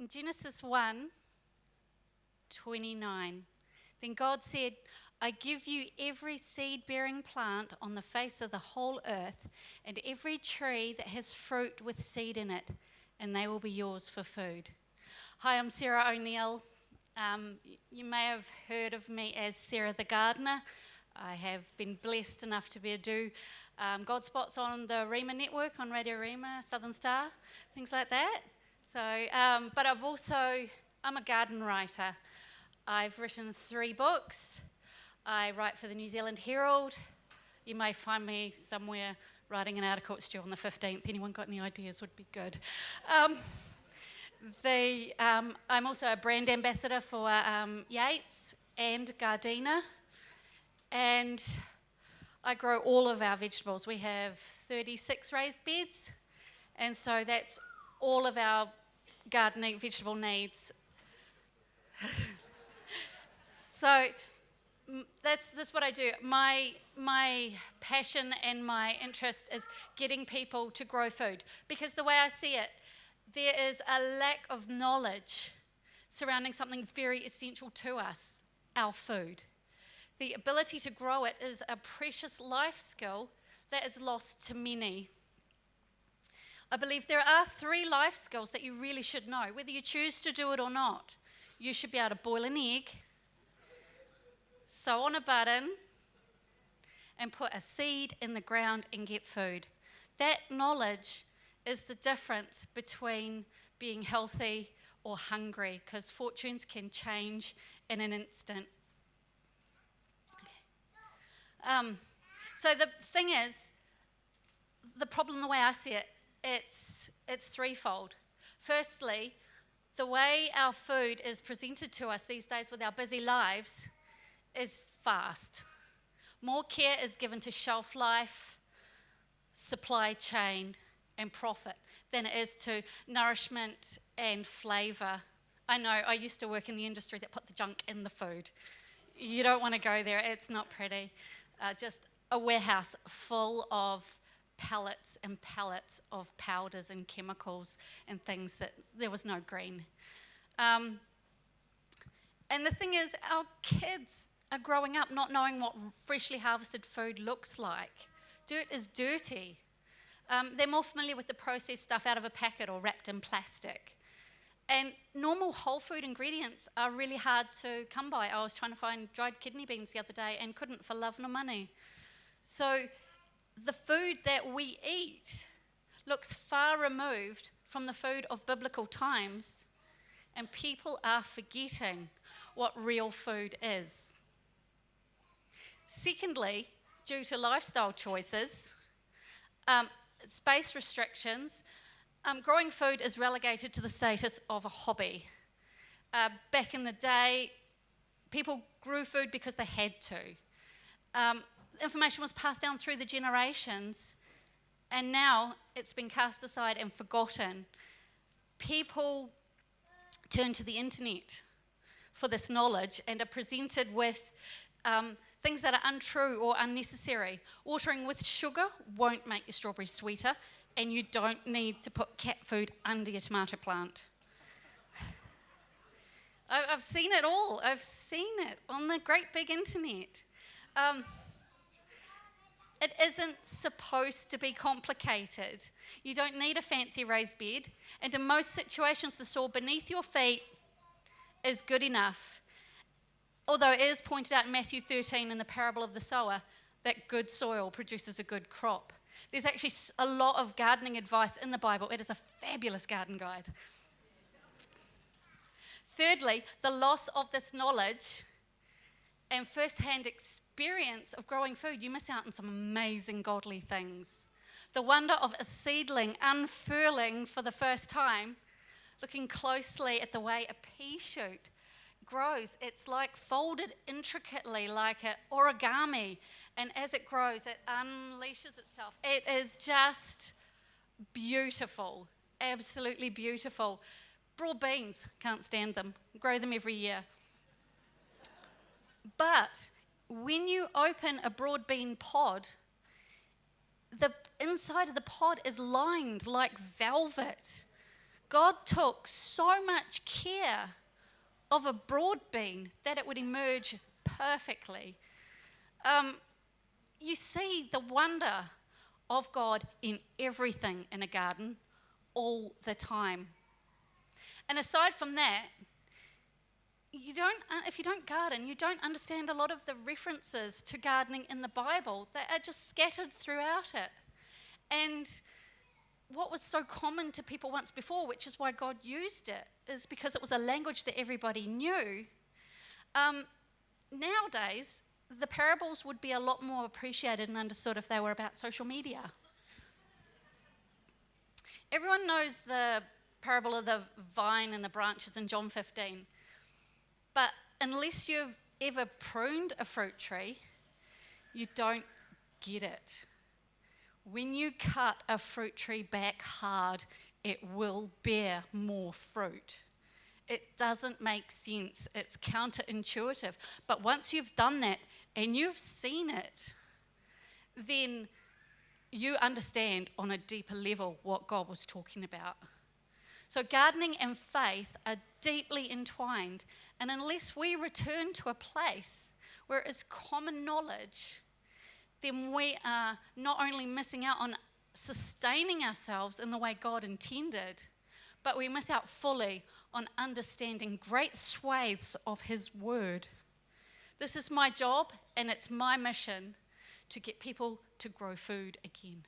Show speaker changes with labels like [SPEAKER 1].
[SPEAKER 1] In Genesis 1:29, then God said, I give you every seed-bearing plant on the face of the whole earth, and every tree that has fruit with seed in it, and they will be yours for food. Hi, I'm Sarah O'Neill. You may have heard of me as Sarah the Gardener. I have been blessed enough to be able to do God Spots on the Rema network, on Radio Rema, Southern Star, things like that. So, but I'm a garden writer. I've written 3 books. I write for the New Zealand Herald. You may find me somewhere writing an article. It's due on the 15th. Anyone got any ideas would be good. I'm also a brand ambassador for Yates and Gardena. And I grow all of our vegetables. We have 36 raised beds. And so that's all of our gardening vegetable needs. So that's what I do. My passion and my interest is getting people to grow food, because the way I see it, there is a lack of knowledge surrounding something very essential to us, our food. The ability to grow it is a precious life skill that is lost to many. I believe there are 3 life skills that you really should know, whether you choose to do it or not. You should be able to boil an egg, sew on a button, and put a seed in the ground and get food. That knowledge is the difference between being healthy or hungry, because fortunes can change in an instant. So the thing is, the problem, the way I see it, it's threefold. Firstly, the way our food is presented to us these days with our busy lives is fast. More care is given to shelf life, supply chain, and profit than it is to nourishment and flavour. I know, I used to work in the industry that put the junk in the food. You don't want to go there, it's not pretty. Just a warehouse full of pallets and pallets of powders and chemicals and things that there was no green. And the thing is, our kids are growing up not knowing what freshly harvested food looks like. Dirt is dirty. They're more familiar with the processed stuff out of a packet or wrapped in plastic. And normal whole food ingredients are really hard to come by. I was trying to find dried kidney beans the other day and couldn't for love nor money. So the food that we eat looks far removed from the food of biblical times, and people are forgetting what real food is. Secondly, due to lifestyle choices, space restrictions, growing food is relegated to the status of a hobby. Back in the day, people grew food because they had to. Information was passed down through the generations, and now it's been cast aside and forgotten. People turn to the internet for this knowledge and are presented with things that are untrue or unnecessary. Watering with sugar won't make your strawberries sweeter, and you don't need to put cat food under your tomato plant. I've seen it all. I've seen it on the great big internet. It isn't supposed to be complicated. You don't need a fancy raised bed, and in most situations, the soil beneath your feet is good enough. Although it is pointed out in Matthew 13 in the parable of the sower that good soil produces a good crop. There's actually a lot of gardening advice in the Bible. It is a fabulous garden guide. Thirdly, the loss of this knowledge and first-hand experience of growing food, you miss out on some amazing godly things. The wonder of a seedling unfurling for the first time, looking closely at the way a pea shoot grows. It's like folded intricately like an origami, and as it grows, it unleashes itself. It is just beautiful, absolutely beautiful. Broad beans, can't stand them, grow them every year. But when you open a broad bean pod, the inside of the pod is lined like velvet. God took so much care of a broad bean that it would emerge perfectly. You see the wonder of God in everything in a garden all the time. And aside from that, if you don't garden, you don't understand a lot of the references to gardening in the Bible. They are just scattered throughout it. And what was so common to people once before, which is why God used it, is because it was a language that everybody knew. Nowadays, the parables would be a lot more appreciated and understood if they were about social media. Everyone knows the parable of the vine and the branches in John 15. But unless you've ever pruned a fruit tree, you don't get it. When you cut a fruit tree back hard, it will bear more fruit. It doesn't make sense. It's counterintuitive. But once you've done that and you've seen it, then you understand on a deeper level what God was talking about. So gardening and faith are deeply entwined. And unless we return to a place where it is common knowledge, then we are not only missing out on sustaining ourselves in the way God intended, but we miss out fully on understanding great swathes of His word. This is my job, and it's my mission to get people to grow food again.